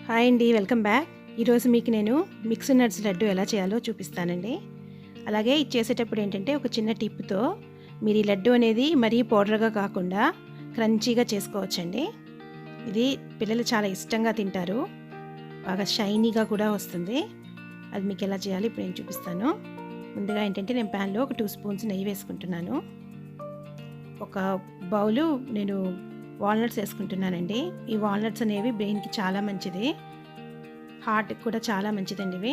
Hi అండి, welcome back. ఈరోజు మీకు నేను మిక్స్డ్ నట్స్ లడ్డు ఎలా చేయాలో చూపిస్తానండి. అలాగే ఇది చేసేటప్పుడు ఏంటంటే ఒక చిన్న టిప్తో మీరు ఈ లడ్డు అనేది మరీ పౌడర్గా కాకుండా క్రంచీగా చేసుకోవచ్చండి. ఇది పిల్లలు చాలా ఇష్టంగా తింటారు, బాగా షైనీగా కూడా వస్తుంది. అది మీకు ఎలా చేయాలో ఇప్పుడు నేను చూపిస్తాను. ముందుగా ఏంటంటే నేను ప్యాన్లో ఒక 2 స్పూన్స్ నెయ్యి వేసుకుంటున్నాను. ఒక బౌలు నేను వాల్నట్స్ వేసుకుంటున్నానండి. ఈ వాల్నట్స్ అనేవి బ్రెయిన్కి చాలా మంచిది, హార్ట్కి కూడా చాలా మంచిదండి.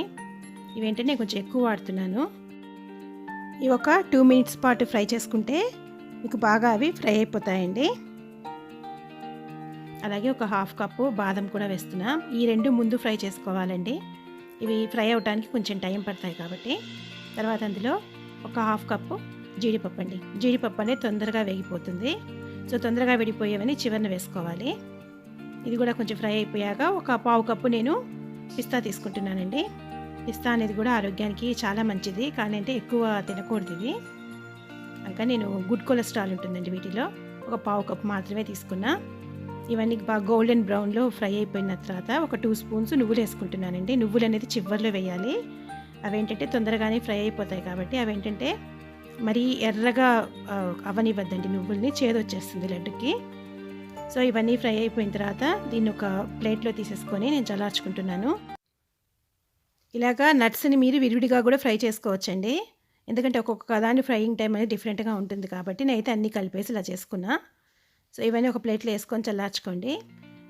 ఇవేంటంటే నేను కొంచెం ఎక్కువ వాడుతున్నాను. ఇవి ఒక 2 మినిట్స్ పాటు ఫ్రై చేసుకుంటే మీకు బాగా అవి ఫ్రై అయిపోతాయండి. అలాగే ఒక 1/2 కప్పు బాదం కూడా వేస్తున్నా. ఈ 2 ముందు ఫ్రై చేసుకోవాలండి, ఇవి ఫ్రై అవడానికి కొంచెం టైం పడతాయి కాబట్టి. తర్వాత అందులో ఒక 1/2 కప్పు జీడిపప్పు అండి. జీడిపప్పు అనేది తొందరగా వేగిపోతుంది, సో తొందరగా విడిపోయేవని చివరిన వేసుకోవాలి. ఇది కూడా కొంచెం ఫ్రై అయిపోయాక ఒక 1/2 కప్పు నేను పిస్తా తీసుకుంటున్నానండి. పిస్తా అనేది కూడా ఆరోగ్యానికి చాలా మంచిది, కానీ అంటే ఎక్కువ తినకూడదు ఇవి. ఇంకా నేను గుడ్ కొలెస్ట్రాల్ ఉంటుందండి వీటిలో. ఒక 1/2 కప్పు మాత్రమే తీసుకున్నా. ఇవన్నీ బాగా గోల్డెన్ బ్రౌన్లో ఫ్రై అయిపోయిన తర్వాత ఒక 2 స్పూన్స్ నువ్వులు వేసుకుంటున్నానండి. నువ్వులు అనేది చివర్లో వేయాలి, అవేంటంటే తొందరగానే ఫ్రై అయిపోతాయి కాబట్టి. అవేంటంటే మరీ ఎర్రగా అవనివ్వద్దండి, నువ్వుల్ని చేదొచ్చేస్తుంది లడ్డుకి. సో ఇవన్నీ ఫ్రై అయిపోయిన తర్వాత దీన్ని ఒక ప్లేట్లో తీసేసుకొని నేను చల్లార్చుకుంటున్నాను. ఇలాగా నట్స్ని మీరు విడివిడిగా కూడా ఫ్రై చేసుకోవచ్చండి, ఎందుకంటే ఒక్కొక్క దాని ఫ్రైయింగ్ టైం అనేది డిఫరెంట్గా ఉంటుంది కాబట్టి. నేనైతే అన్నీ కలిపేసి ఇలా చేసుకున్నా. సో ఇవన్నీ ఒక ప్లేట్లో వేసుకొని చల్లార్చుకోండి.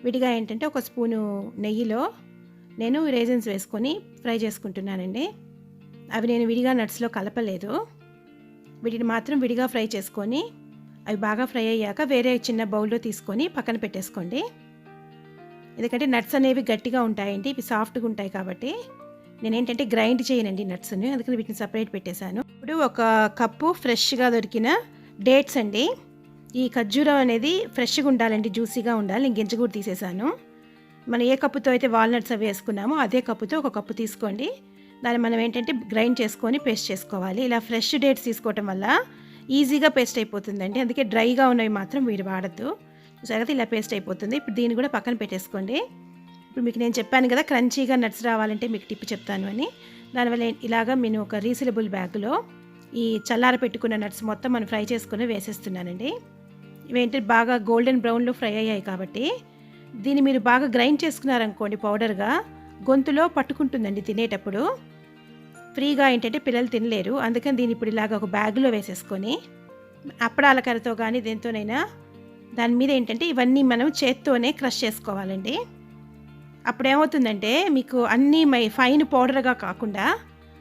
విడిగా ఏంటంటే ఒక స్పూను నెయ్యిలో నేను రేజిన్స్ వేసుకొని ఫ్రై చేసుకుంటున్నానండి. అవి నేను విడిగా నట్స్లో కలపలేదు, వీటిని మాత్రం విడిగా ఫ్రై చేసుకొని అవి బాగా ఫ్రై అయ్యాక వేరే చిన్న బౌల్లో తీసుకొని పక్కన పెట్టేసుకోండి. ఎందుకంటే నట్స్ అనేవి గట్టిగా ఉంటాయండి, ఇవి సాఫ్ట్గా ఉంటాయి కాబట్టి. నేనేంటంటే గ్రైండ్ చేయనండి నట్స్ని, అందుకని వీటిని సపరేట్ పెట్టేశాను. ఇప్పుడు ఒక కప్పు ఫ్రెష్గా దొరికిన డేట్స్ అండి. ఈ ఖర్జూరం అనేది ఫ్రెష్గా ఉండాలండి, జ్యూసీగా ఉండాలి. నేను గింజ కూడా తీసేసాను. మనం ఏ కప్పుతో అయితే వాల్నట్స్ అవి వేసుకున్నామో అదే కప్పుతో ఒక కప్పు తీసుకోండి. దాన్ని మనం ఏంటంటే గ్రైండ్ చేసుకొని పేస్ట్ చేసుకోవాలి. ఇలా ఫ్రెష్ డేట్స్ తీసుకోవటం వల్ల ఈజీగా పేస్ట్ అయిపోతుందండి, అందుకే డ్రైగా ఉన్నవి మాత్రం మీరు వాడద్దు. సరే, ఇలా పేస్ట్ అయిపోతుంది. ఇప్పుడు దీన్ని కూడా పక్కన పెట్టేసుకోండి. ఇప్పుడు మీకు నేను చెప్పాను కదా క్రంచీగా నట్స్ రావాలంటే మీకు టిప్ చెప్తాను అని. దానివల్ల ఇలాగా నేను ఒక రీసీలబుల్ బ్యాగ్లో ఈ చల్లార పెట్టుకున్న నట్స్ మొత్తం మనం ఫ్రై చేసుకుని వేసేస్తున్నానండి. ఇవేంటి బాగా గోల్డెన్ బ్రౌన్లో ఫ్రై అయ్యాయి కాబట్టి దీన్ని మీరు బాగా గ్రైండ్ చేసుకున్నారనుకోండి పౌడర్గా, గొంతులో పట్టుకుంటుందండి తినేటప్పుడు. ఫ్రీగా ఏంటంటే పిల్లలు తినలేరు, అందుకని దీన్ని ఇప్పుడు ఇలాగ ఒక బ్యాగ్లో వేసేసుకొని అప్పడాల కర్రతో కానీ దేంతోనైనా దాని మీద ఏంటంటే ఇవన్నీ మనం చేత్తోనే క్రష్ చేసుకోవాలండి. అప్పుడు ఏమవుతుందంటే మీకు అన్నీ ఫైన్ పౌడర్గా కాకుండా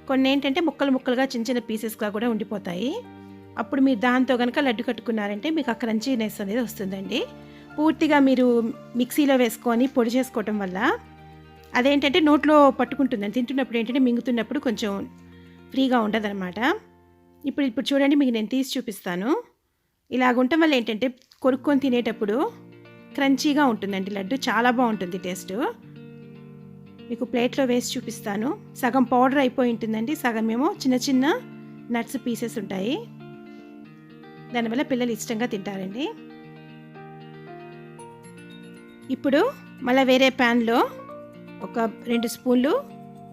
కొన్ని ఏంటంటే ముక్కలు ముక్కలుగా చిన్న చిన్న పీసెస్గా కూడా ఉండిపోతాయి. అప్పుడు మీరు దాంతో కనుక లడ్డు కట్టుకున్నారంటే మీకు ఆ క్రంచీనెస్ అనేది వస్తుందండి. పూర్తిగా మీరు మిక్సీలో వేసుకొని పొడి చేసుకోవటం వల్ల అదేంటంటే నోట్లో పట్టుకుంటుందని, తింటున్నప్పుడు ఏంటంటే మింగుతున్నప్పుడు కొంచెం ఫ్రీగా ఉండదన్నమాట. ఇప్పుడు చూడండి, మీకు నేను తీసి చూపిస్తాను. ఇలాగ ఉండటం వల్ల ఏంటంటే కొరుక్కొని తినేటప్పుడు క్రంచీగా ఉంటుందండి లడ్డు, చాలా బాగుంటుంది టేస్ట్. మీకు ప్లేట్లో వేసి చూపిస్తాను. సగం పౌడర్ అయిపోయి ఉంటుందండి, సగం ఏమో చిన్న చిన్న నట్స్ పీసెస్ ఉంటాయి. దానివల్ల పిల్లలు ఇష్టంగా తింటారండి. ఇప్పుడు మళ్ళీ వేరే ప్యాన్లో ఒక 2 స్పూన్లు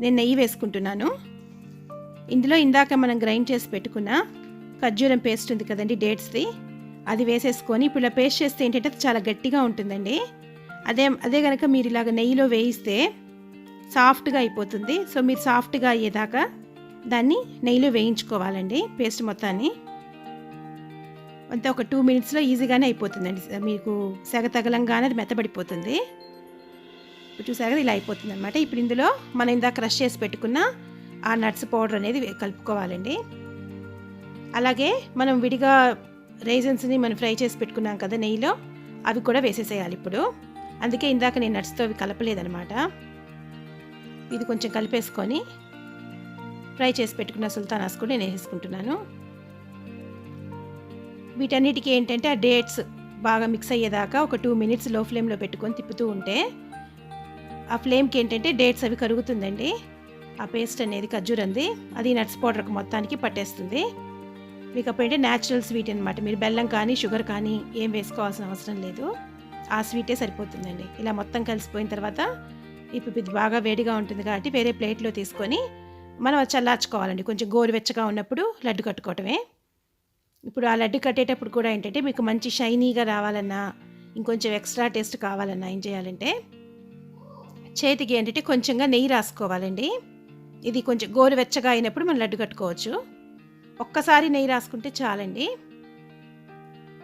నేను నెయ్యి వేసుకుంటున్నాను. ఇందులో ఇందాక మనం గ్రైండ్ చేసి పెట్టుకున్న ఖర్జూరం పేస్ట్ ఉంది కదండి, డేట్స్ది, అది వేసేసుకొని ఇప్పుడు ఇలా పేస్ట్ చేస్తే ఏంటంటే చాలా గట్టిగా ఉంటుందండి. అదే కనుక మీరు ఇలాగ నెయ్యిలో వేయిస్తే సాఫ్ట్గా అయిపోతుంది. సో మీరు సాఫ్ట్గా అయ్యేదాకా దాన్ని నెయ్యిలో వేయించుకోవాలండి పేస్ట్ మొత్తాన్ని. అంతే ఒక 2 మినిట్స్లో ఈజీగానే అయిపోతుందండి. మీకు సెగ తగలంగానే అది మెత్తబడిపోతుంది. చూసారు కదా, ఇలా అయిపోతుంది అనమాట. ఇప్పుడు ఇందులో మనం ఇందాక క్రష్ చేసి పెట్టుకున్న ఆ నట్స్ పౌడర్ అనేది కలుపుకోవాలండి. అలాగే మనం విడిగా రైజన్స్ని మనం ఫ్రై చేసి పెట్టుకున్నాం కదా నెయ్యిలో, అవి కూడా వేసేసేయాలి ఇప్పుడు. అందుకే ఇందాక నేను నట్స్తో అవి కలపలేదనమాట. ఇది కొంచెం కలిపేసుకొని ఫ్రై చేసి పెట్టుకున్న సుల్తానాస్ కూడా నేను వేసుకుంటున్నాను. వీటన్నిటికీ ఏంటంటే ఆ డేట్స్ బాగా మిక్స్ అయ్యేదాకా ఒక 2 మినిట్స్ లో ఫ్లేమ్లో పెట్టుకొని తిప్పుతూ ఉంటే ఆ ఫ్లేమ్కి ఏంటంటే డేట్స్ అవి కరుగుతుందండి. ఆ పేస్ట్ అనేది ఖర్జూరంది అది నట్స్ పౌడర్కి మొత్తానికి పట్టేస్తుంది. మీకు అప్పుడంటే న్యాచురల్ స్వీట్ అనమాట. మీరు బెల్లం కానీ షుగర్ కానీ ఏం వేసుకోవాల్సిన అవసరం లేదు, ఆ స్వీటే సరిపోతుందండి. ఇలా మొత్తం కలిసిపోయిన తర్వాత ఇప్పుడు ఇది బాగా వేడిగా ఉంటుంది కాబట్టి వేరే ప్లేట్లో తీసుకొని మనం అది చల్లార్చుకోవాలండి. కొంచెం గోరువెచ్చగా ఉన్నప్పుడు లడ్డు కట్టుకోవటమే. ఇప్పుడు ఆ లడ్డు కట్టేటప్పుడు కూడా ఏంటంటే మీకు మంచి షైనీగా రావాలన్నా, ఇంకొంచెం ఎక్స్ట్రా టేస్ట్ కావాలన్నా ఏం చేయాలంటే చేతికి ఏంటంటే కొంచెంగా నెయ్యి రాసుకోవాలండి. ఇది కొంచెం గోరువెచ్చగా అయినప్పుడు మనం లడ్డు కట్టుకోవచ్చు. ఒక్కసారి నెయ్యి రాసుకుంటే చాలండి.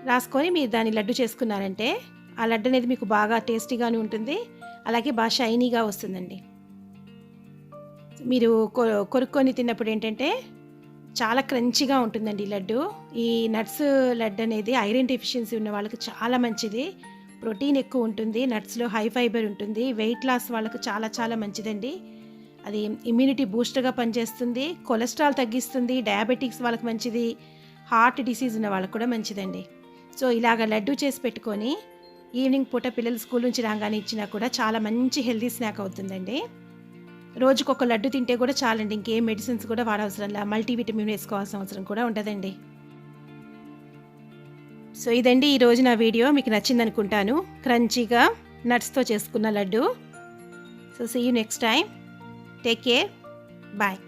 రాసుకొని మీరు దాన్ని లడ్డు చేసుకున్నారంటే ఆ లడ్డు అనేది మీకు బాగా టేస్టీగాను ఉంటుంది, అలాగే బాగా షైనీగా వస్తుందండి. మీరు కొరుక్కొని తిన్నప్పుడు ఏంటంటే చాలా క్రంచీగా ఉంటుందండి ఈ లడ్డు. ఈ నట్స్ లడ్డు అనేది ఐరన్ డెఫిషియన్సీ ఉన్న వాళ్ళకి చాలా మంచిది. ప్రోటీన్ ఎక్కువ ఉంటుంది, నట్స్లో హై ఫైబర్ ఉంటుంది. వెయిట్ లాస్ వాళ్ళకు చాలా చాలా మంచిదండి. అది ఇమ్యూనిటీ బూస్టర్గా పనిచేస్తుంది, కొలెస్ట్రాల్ తగ్గిస్తుంది, డయాబెటిక్స్ వాళ్ళకి మంచిది, హార్ట్ డిసీజ్ ఉన్న వాళ్ళకి కూడా మంచిదండి. సో ఇలాగ లడ్డు చేసి పెట్టుకొని ఈవినింగ్ పూట పిల్లలు స్కూల్ నుంచి రాగానే ఇచ్చినా కూడా చాలా మంచి హెల్తీ స్నాక్ అవుతుందండి. రోజుకొక లడ్డు తింటే కూడా చాలండి, ఇంకేం మెడిసిన్స్ కూడా వాడవసరం లేదు, మల్టీవిటమిన్ వేసుకోవాల్సిన అవసరం కూడా ఉండదండి. సో ఇదండి ఈరోజు నా వీడియో. మీకు నచ్చిందనుకుంటాను, క్రంచీగా నట్స్తో చేసుకున్న laddu. So see you next time. Take care. Bye.